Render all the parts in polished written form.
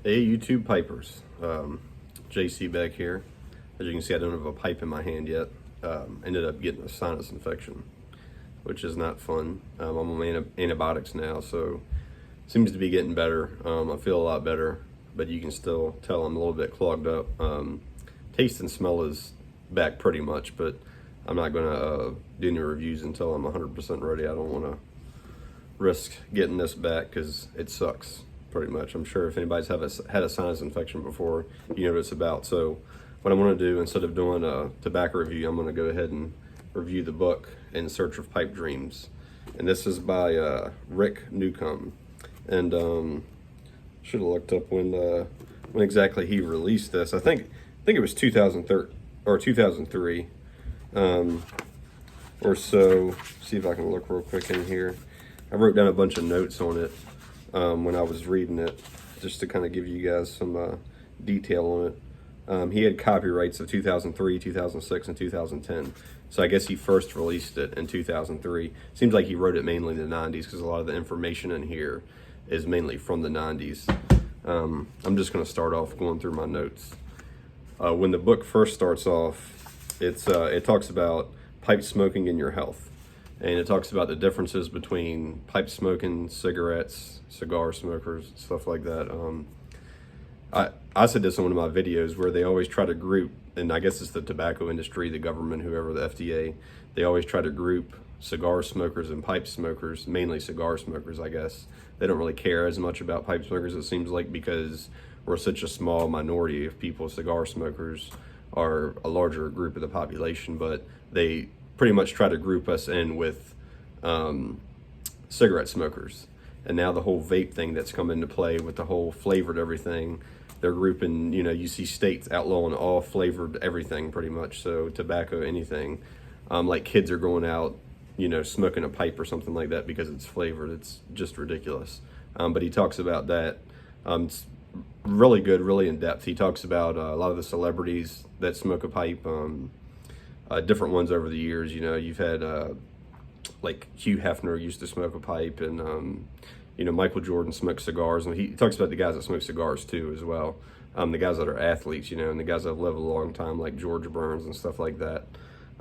Hey, YouTube pipers. JC back here. As you can see, I don't have a pipe in my hand yet. Ended up getting a sinus infection, which is not fun. I'm on antibiotics now, so seems to be getting better. I feel a lot better, but you can still tell I'm a little bit clogged up. Taste and smell is back pretty much, but I'm not going to do any reviews until I'm 100% ready. I don't want to risk getting this back because it sucks. Pretty much. I'm sure if anybody's had a sinus infection before, you know what it's about. So what I'm going to do, instead of doing a tobacco review, I'm going to go ahead and review the book In Search of Pipe Dreams. And this is by Rick Newcomb. And should have looked up when exactly he released this. I think it was 2003 or 2003 or so. See if I can look real quick in here. I wrote down a bunch of notes on it when I was reading it, just to kind of give you guys some detail on it. He had copyrights of 2003, 2006, and 2010. So I guess he first released it in 2003. Seems like he wrote it mainly in the 90s because a lot of the information in here is mainly from the 90s. I'm just going to start off going through my notes. When the book first starts off, it talks about pipe smoking and your health. And it talks about the differences between pipe smoking, cigarettes, cigar smokers, stuff like that. I said this in one of my videos where they always try to group, and I guess it's the tobacco industry, the government, whoever, the FDA, they always try to group cigar smokers and pipe smokers, mainly cigar smokers, I guess. They don't really care as much about pipe smokers, it seems like, because we're such a small minority of people. Cigar smokers are a larger group of the population, but they pretty much try to group us in with cigarette smokers. And now the whole vape thing that's come into play with the whole flavored everything, they're grouping, you see states outlawing all flavored everything pretty much. So tobacco, anything. Like kids are going out, smoking a pipe or something like that because it's flavored. It's just ridiculous. But he talks about that. It's really good, really in depth. He talks about a lot of the celebrities that smoke a pipe, different ones over the years. You've had like Hugh Hefner used to smoke a pipe, and Michael Jordan smoked cigars, and he talks about the guys that smoke cigars too as well. The guys that are athletes, and the guys that have lived a long time, like George Burns and stuff like that.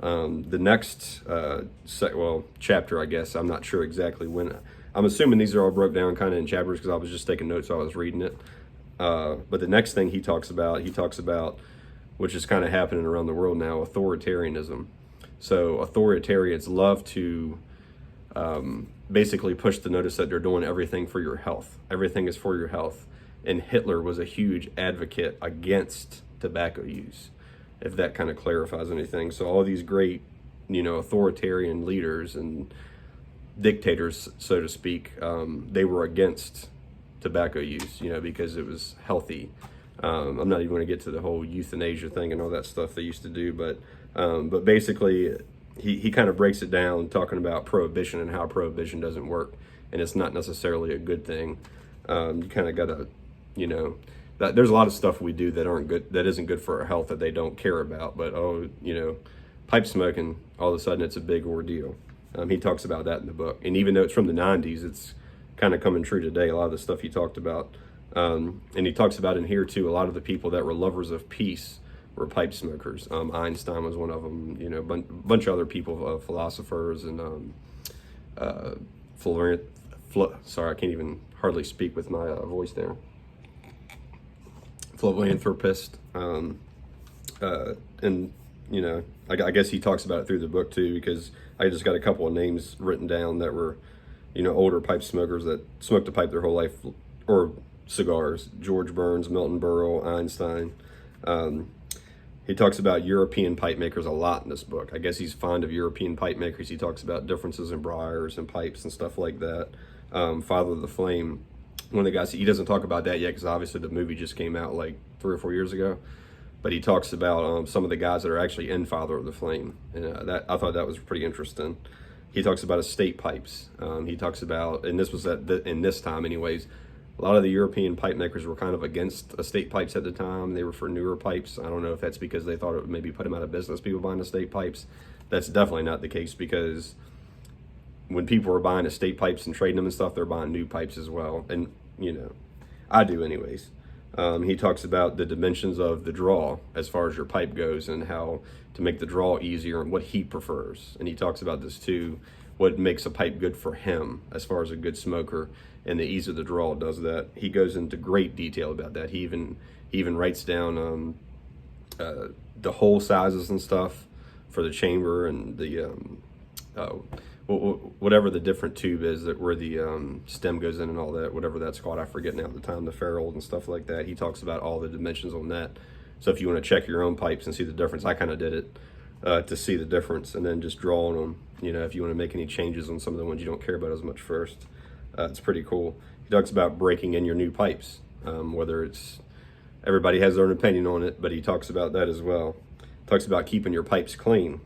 The next chapter, I guess, I'm not sure exactly when. I'm assuming these are all broke down kind of in chapters because I was just taking notes while I was reading it. But the next thing he talks about, which is kind of happening around the world now, authoritarianism. So authoritarians love to basically push the notice that they're doing everything for your health. Everything is for your health. And Hitler was a huge advocate against tobacco use, if that kind of clarifies anything. So all these great, authoritarian leaders and dictators, so to speak, they were against tobacco use, because it was healthy. I'm not even going to get to the whole euthanasia thing and all that stuff they used to do, but basically he kind of breaks it down, talking about prohibition and how prohibition doesn't work, and it's not necessarily a good thing. You kind of got to, there's a lot of stuff we do that isn't good for our health that they don't care about, but pipe smoking, all of a sudden it's a big ordeal. He talks about that in the book, and even though it's from the 90s, it's kind of coming true today, a lot of the stuff he talked about. And he talks about in here too, a lot of the people that were lovers of peace were pipe smokers. Einstein was one of them, a bunch of other people, philosophers, and sorry, I can't even hardly speak with my voice there. Philanthropist, and I guess he talks about it through the book too, because I just got a couple of names written down that were, older pipe smokers that smoked a pipe their whole life, or cigars. George Burns, Milton Berle, Einstein. He talks about European pipe makers a lot in this book. I guess he's fond of European pipe makers. He talks about differences in briars and pipes and stuff like that. Father of the Flame, one of the guys, he doesn't talk about that yet because obviously the movie just came out like 3 or 4 years ago. But he talks about some of the guys that are actually in Father of the Flame. And I thought that was pretty interesting. He talks about estate pipes. He talks about, and this was in this time anyways, a lot of the European pipe makers were kind of against estate pipes at the time. They were for newer pipes. I don't know if that's because they thought it would maybe put them out of business, people buying estate pipes. That's definitely not the case, because when people are buying estate pipes and trading them and stuff, they're buying new pipes as well. And, I do anyways. He talks about the dimensions of the draw as far as your pipe goes and how to make the draw easier and what he prefers. And he talks about this too, what makes a pipe good for him as far as a good smoker, and the ease of the draw does that. He goes into great detail about that. He even writes down the hole sizes and stuff for the chamber and the whatever the different tube is that where the stem goes in and all that, whatever that's called, I forget now at the time, the ferrule and stuff like that. He talks about all the dimensions on that. So if you want to check your own pipes and see the difference, I kind of did it to see the difference and then just draw on them. You know, if you want to make any changes on some of the ones you don't care about as much first, it's pretty cool. He talks about breaking in your new pipes, whether it's, everybody has their own opinion on it, but he talks about that as well. Talks about keeping your pipes clean.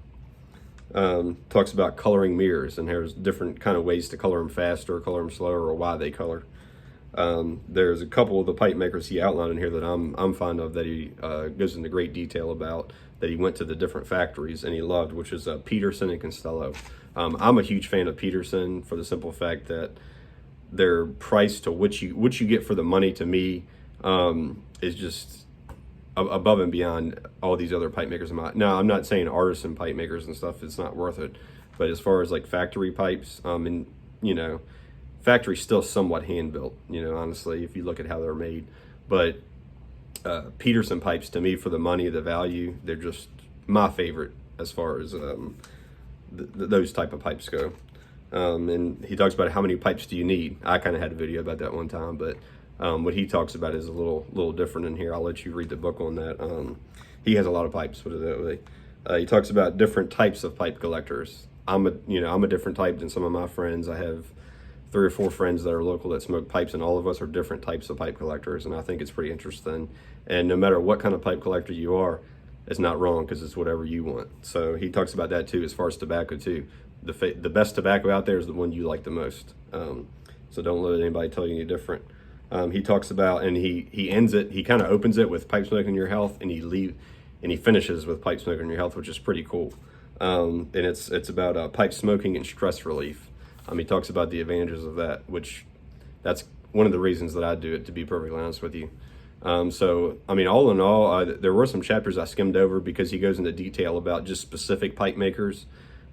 Talks about coloring mirrors, and there's different kind of ways to color them faster, color them slower, or why they color. There's a couple of the pipe makers he outlined in here that I'm fond of that he goes into great detail about, that he went to the different factories and he loved, which is Peterson and Costello. I'm a huge fan of Peterson for the simple fact that their price to what you get for the money, to me, is just above and beyond all these other pipe makers. Now, I'm not saying artisan pipe makers and stuff, it's not worth it, but as far as like factory pipes, and you know, factory's still somewhat hand built, you know, honestly, if you look at how they're made. But Peterson pipes, to me, for the money, the value, they're just my favorite as far as those type of pipes go. And he talks about how many pipes do you need. I kind of had a video about that one time, but what he talks about is a little different in here. I'll let you read the book on that. He has a lot of pipes, put it that way. He talks about different types of pipe collectors. I'm a different type than some of my friends. I have 3 or 4 friends that are local that smoke pipes, and all of us are different types of pipe collectors, and I think it's pretty interesting. And no matter what kind of pipe collector you are, it's not wrong, because it's whatever you want. So he talks about that too, as far as tobacco too. The best tobacco out there is the one you like the most. So don't let anybody tell you any different. He talks about, and he ends it, he kind of opens it with pipe smoking your health, and he finishes with pipe smoking your health, which is pretty cool. And it's about pipe smoking and stress relief. He talks about the advantages of that, which that's one of the reasons that I do it, to be perfectly honest with you. So, I mean, all in all, there were some chapters I skimmed over because he goes into detail about just specific pipe makers.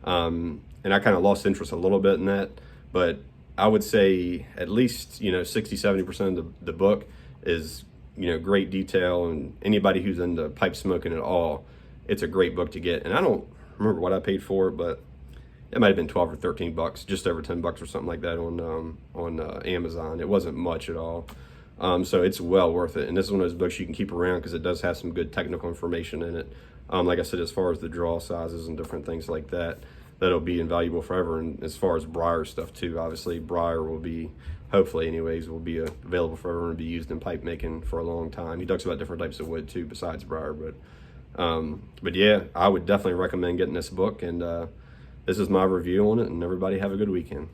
And I kind of lost interest a little bit in that, but I would say at least, 60-70% of the book is, great detail, and anybody who's into pipe smoking at all, it's a great book to get. And I don't remember what I paid for it, but it might have been $12 or $13, just over $10 or something like that on Amazon. It wasn't much at all. So it's well worth it. And this is one of those books you can keep around because it does have some good technical information in it. Like I said, as far as the draw sizes and different things like that, that'll be invaluable forever. And as far as briar stuff too, obviously briar will be, hopefully anyways, will be available forever and be used in pipe making for a long time. He talks about different types of wood too besides briar, but yeah, I would definitely recommend getting this book. And this is my review on it, and everybody have a good weekend.